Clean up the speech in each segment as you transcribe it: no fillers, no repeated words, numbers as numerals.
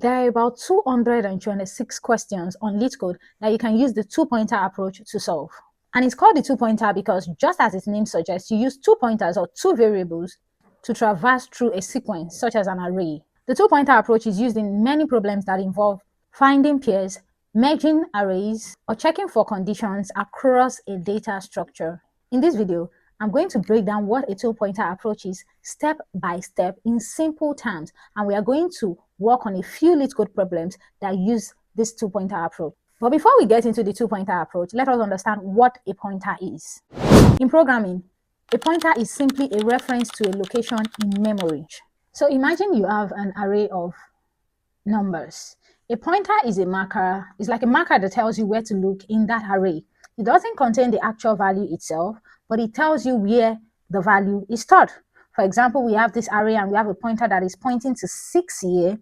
There are about 226 questions on Leetcode that you can use the two-pointer approach to solve. And it's called the two-pointer because, just as its name suggests, you use two pointers or two variables to traverse through a sequence, such as an array. The two-pointer approach is used in many problems that involve finding pairs, merging arrays, or checking for conditions across a data structure. In this video, I'm going to break down what a two-pointer approach is step by step in simple terms, and we are going to work on a few Leetcode problems that use this two-pointer approach. But before we get into the two-pointer approach, let us understand what a pointer is. In programming, a pointer is simply a reference to a location in memory. So imagine you have an array of numbers. A pointer is a marker. It's like a marker that tells you where to look in that array. It doesn't contain the actual value itself, but it tells you where the value is stored. For example, we have this array and we have a pointer that is pointing to 6 here.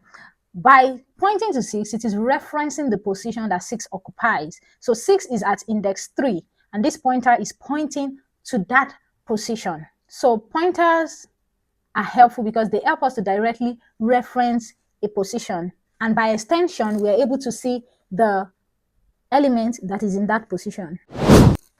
By pointing to 6, it is referencing the position that 6 occupies. So 6 is at index 3, and this pointer is pointing to that position. So pointers are helpful because they help us to directly reference a position. And by extension, we are able to see the element that is in that position.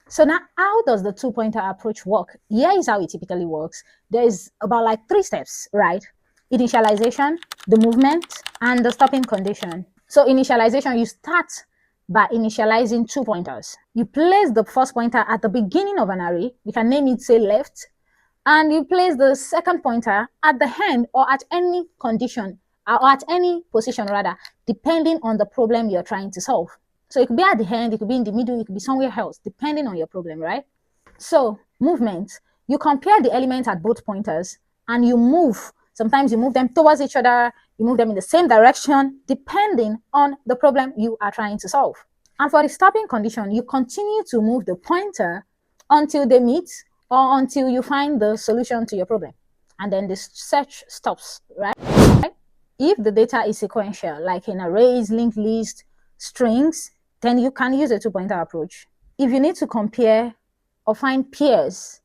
So now, how does the two-pointer approach work? Here is how it typically works. There is about like 3 steps, right? Initialization, the movement, and the stopping condition. So initialization, you start by initializing 2 pointers. You place the first pointer at the beginning of an array. You can name it, say, left. And you place the second pointer at the end or at any condition, or at any position rather, depending on the problem you're trying to solve. So it could be at the end, it could be in the middle, it could be somewhere else, depending on your problem, right? So movement, you compare the elements at both pointers and you move. Sometimes you move them towards each other, you move them in the same direction, depending on the problem you are trying to solve. And for the stopping condition, you continue to move the pointer until they meet or until you find the solution to your problem. And then the search stops, right? If the data is sequential, like in arrays, linked list, strings, then you can use a two-pointer approach. If you need to compare or find pairs,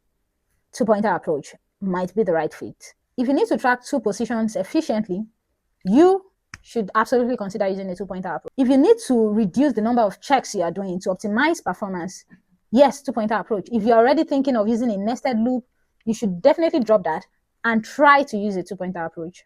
two-pointer approach might be the right fit. If you need to track 2 positions efficiently, you should absolutely consider using a two-pointer approach. If you need to reduce the number of checks you are doing to optimize performance, yes, two-pointer approach. If you're already thinking of using a nested loop, you should definitely drop that and try to use a two-pointer approach.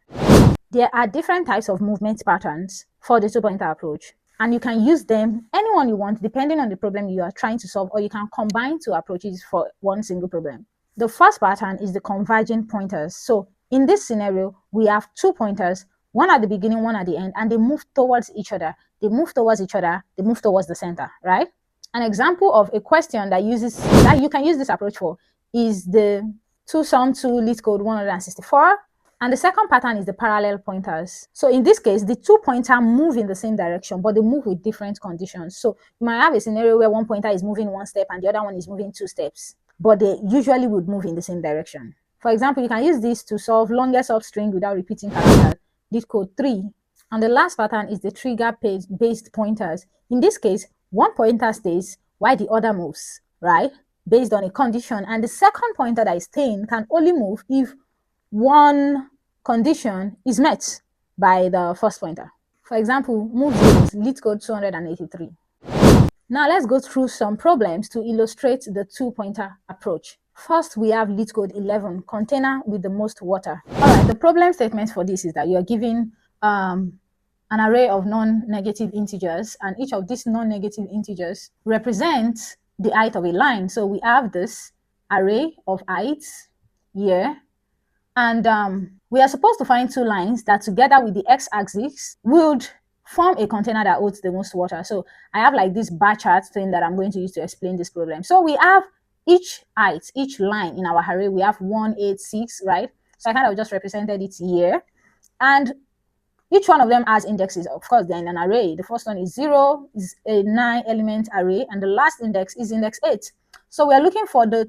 There are different types of movement patterns for the two-pointer approach, and you can use them anyone you want depending on the problem you are trying to solve, or you can combine 2 approaches for one single problem. The first pattern is the converging pointers. So in this scenario, we have 2 pointers, one at the beginning, one at the end, and they move towards each other. They move towards each other, they move towards the center, right? An example of a question that you can use this approach for is the 2sum2 Leetcode 164. And the second pattern is the parallel pointers. So in this case, the 2 pointers move in the same direction, but they move with different conditions. So you might have a scenario where one pointer is moving 1 step and the other one is moving 2 steps, but they usually would move in the same direction. For example, you can use this to solve longest substring without repeating characters, Leetcode 3. And the last pattern is the trigger-based pointers. In this case, one pointer stays while the other moves, right? Based on a condition. And the second pointer that is staying can only move if one condition is met by the first pointer. For example, move zeros, Leetcode 283. Now let's go through some problems to illustrate the two-pointer approach. First, we have Leetcode 11, container with the most water. All right, the problem statement for this is that you are given an array of non-negative integers, and each of these non-negative integers represents the height of a line. So we have this array of heights here, and we are supposed to find 2 lines that together with the x-axis would form a container that holds the most water. So I have like this bar chart thing that I'm going to use to explain this problem. So we have each height, each line in our array, we have 1, 8, 6, right? So I kind of just represented it here. And each one of them has indexes. Of course, they're in an array. The first one is 0, is a 9-element array, and the last index is index 8. So we're looking for 2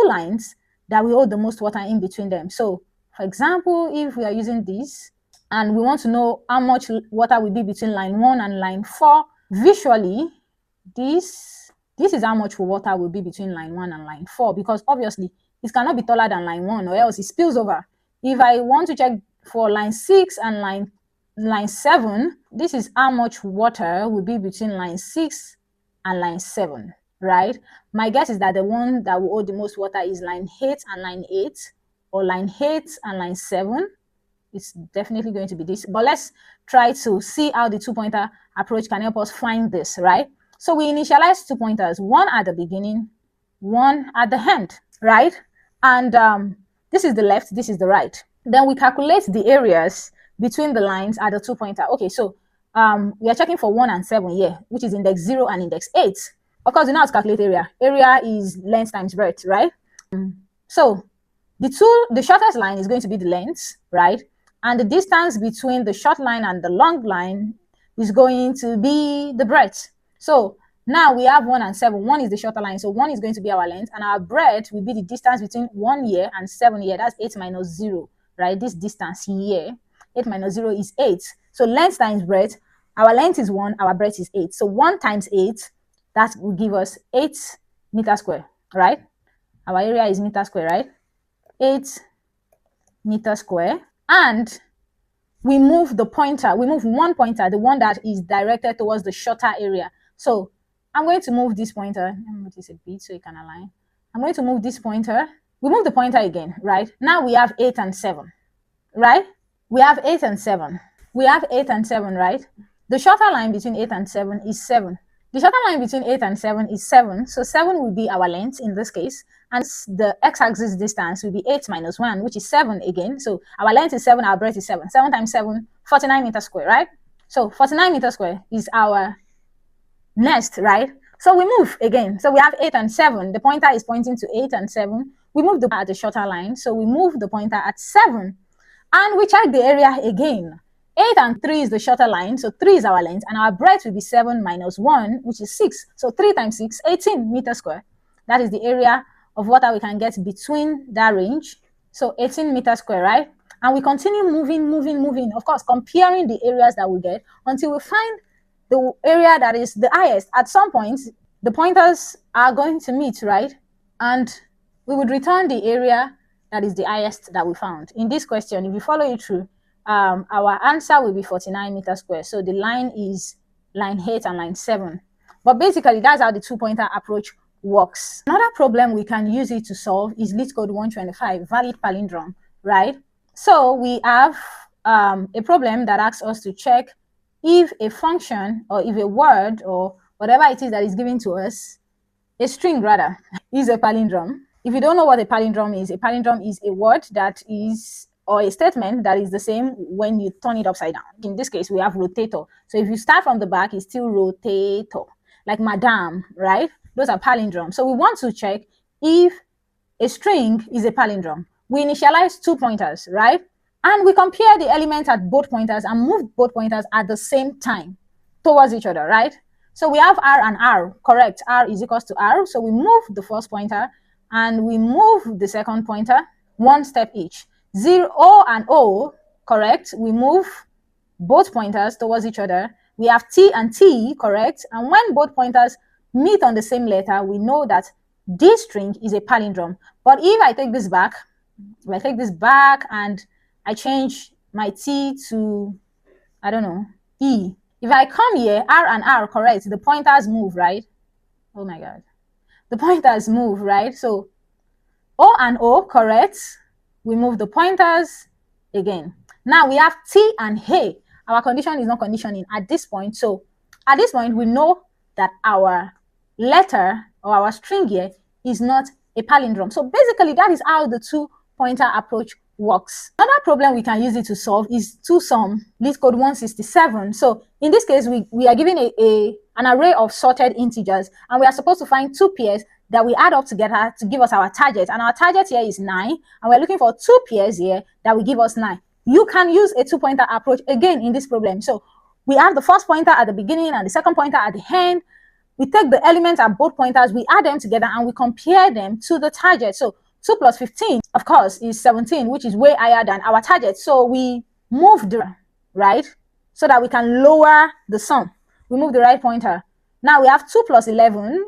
lines that will hold the most water in between them. So for example, if we are using this and we want to know how much water will be between line 1 and line 4, visually, this is how much water will be between line 1 and line 4, because obviously it cannot be taller than line 1 or else it spills over. If I want to check for line 6 and line line 7, this is how much water will be between line 6 and line 7, right? My guess is that the one that will hold the most water is line 8 and line 8, or line 8 and line 7. It's definitely going to be this. But let's try to see how the two-pointer approach can help us find this, right? So we initialize 2 pointers, one at the beginning, one at the end, right? And this is the left, this is the right. Then we calculate the areas between the lines at the 2-pointer. Okay, so we are checking for 1 and 7 here, which is index 0 and index 8. Of course, you know how to calculate area. Area is length times breadth, right? So the shortest line is going to be the length, right? And the distance between the short line and the long line is going to be the breadth. So now we have 1 and 7. 1 is the shorter line, so 1 is going to be our length, and our breadth will be the distance between 1 here and 7 here. That's 8 minus 0, right? This distance here, 8 minus 0 is 8. So length times breadth, our length is 1, our breadth is 8. So 1 times 8, that will give us 8 meters square, right? Our area is meter square, right? 8 meters square. And we move the pointer, we move one pointer, the one that is directed towards the shorter area. So I'm going to move this pointer. Let me move this a bit so you can align. I'm going to move this pointer. We move the pointer again, right? Now we have 8 and 7, right? We have 8 and 7. We have 8 and 7, right? The shorter line between 8 and 7 is 7. The shorter line between 8 and 7 is 7. So 7 will be our length in this case. And the x-axis distance will be 8 minus 1, which is 7 again. So our length is 7, our breadth is 7. 7 times 7, 49 meters square, right? So 49 meters square is our nest, right? So we move again. So we have 8 and 7. The pointer is pointing to 8 and 7. We move at the shorter line. So we move the pointer at 7. And we check the area again. 8 and 3 is the shorter line, so 3 is our length, and our breadth will be 7 minus 1, which is 6. So 3 times 6, 18 meters square. That is the area of water we can get between that range. So 18 meters square, right? And we continue moving, of course, comparing the areas that we get until we find the area that is the highest. At some point, the pointers are going to meet, right? And we would return the area that is the highest that we found. In this question, if you follow it through, our answer will be 49 meters square. So the line is line 8 and line 7. But basically, that's how the two-pointer approach works. Another problem we can use it to solve is Leetcode 125, valid palindrome, right? So we have a problem that asks us to check if a function or if a word or whatever it is that is given to us, a string rather, is a palindrome. If you don't know what a palindrome is a word that is, or a statement that is the same when you turn it upside down. In this case, we have rotator. So if you start from the back, it's still rotator, like madam, right? Those are palindromes. So we want to check if a string is a palindrome. We initialize 2 pointers, right? And we compare the elements at both pointers and move both pointers at the same time towards each other, right? So we have R and R, correct? R is equals to R. So we move the first pointer and we move the second pointer, one step each. 0, O and O, correct? We move both pointers towards each other. We have T and T, correct? And when both pointers meet on the same letter, we know that this string is a palindrome. But if I take this back, and I change my T to, I don't know, E. If I come here, R and R, correct? The pointers move, right? Oh my God. The pointers move, right? So O and O, correct? We move the pointers again. Now we have T and A. Our condition is not conditioning at this point. So at this point, we know that our letter or our string here is not a palindrome. So basically, that is how the two-pointer approach works. Another problem we can use it to solve is two-sum, Leetcode 167. So in this case, we are given an array of sorted integers, and we are supposed to find 2 pairs that we add up together to give us our target. And our target here is 9, and we're looking for 2 pairs here that will give us 9. You can use a two-pointer approach again in this problem. So we have the first pointer at the beginning and the second pointer at the end. We take the elements at both pointers, we add them together, and we compare them to the target. So 2 plus 15, of course, is 17, which is way higher than our target. So we move the right so that we can lower the sum. We move the right pointer. Now we have 2 plus 11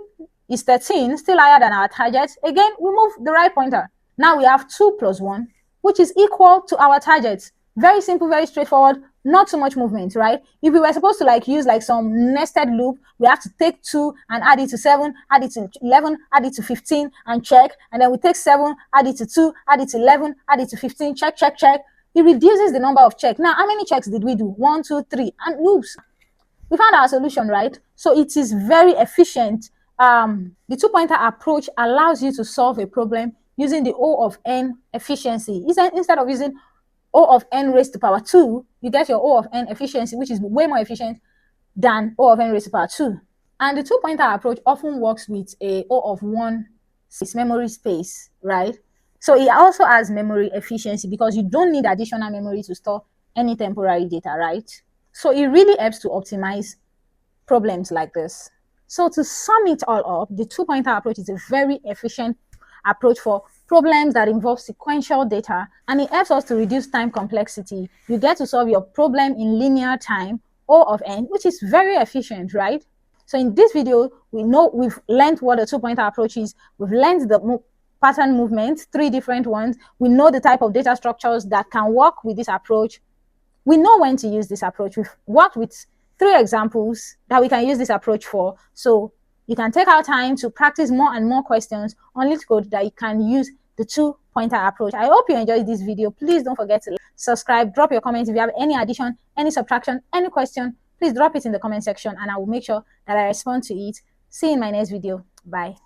is 13, still higher than our target. Again, we move the right pointer. Now we have 2 plus 1, which is equal to our target. Very simple, very straightforward, not too much movement, right? If we were supposed to like use like some nested loop, we have to take 2 and add it to 7, add it to 11, add it to 15 and check. And then we take 7, add it to 2, add it to 11, add it to 15, check, check, check. It reduces the number of checks. Now, how many checks did we do? 1, 2, 3, and oops, we found our solution, right? So it is very efficient. The two-pointer approach allows you to solve a problem using the O of n efficiency. Instead of using O of n raised to power 2, you get your O of n efficiency, which is way more efficient than O of n raised to power 2. And the two-pointer approach often works with a O of 1 memory space, right? So it also has memory efficiency because you don't need additional memory to store any temporary data, right? So it really helps to optimize problems like this. So to sum it all up, the two-pointer approach is a very efficient approach for problems that involve sequential data, and it helps us to reduce time complexity. You get to solve your problem in linear time, O of n, which is very efficient, right? So in this video, we've learned what a two-pointer approach is. We've learned the pattern movement, 3 different ones. We know the type of data structures that can work with this approach. We know when to use this approach. We've worked with 3 examples that we can use this approach for. So you can take our time to practice more and more questions on Leetcode that you can use the two-pointer approach. I hope you enjoyed this video. Please don't forget to subscribe, drop your comments. If you have any addition, any subtraction, any question, please drop it in the comment section and I will make sure that I respond to it. See you in my next video. Bye.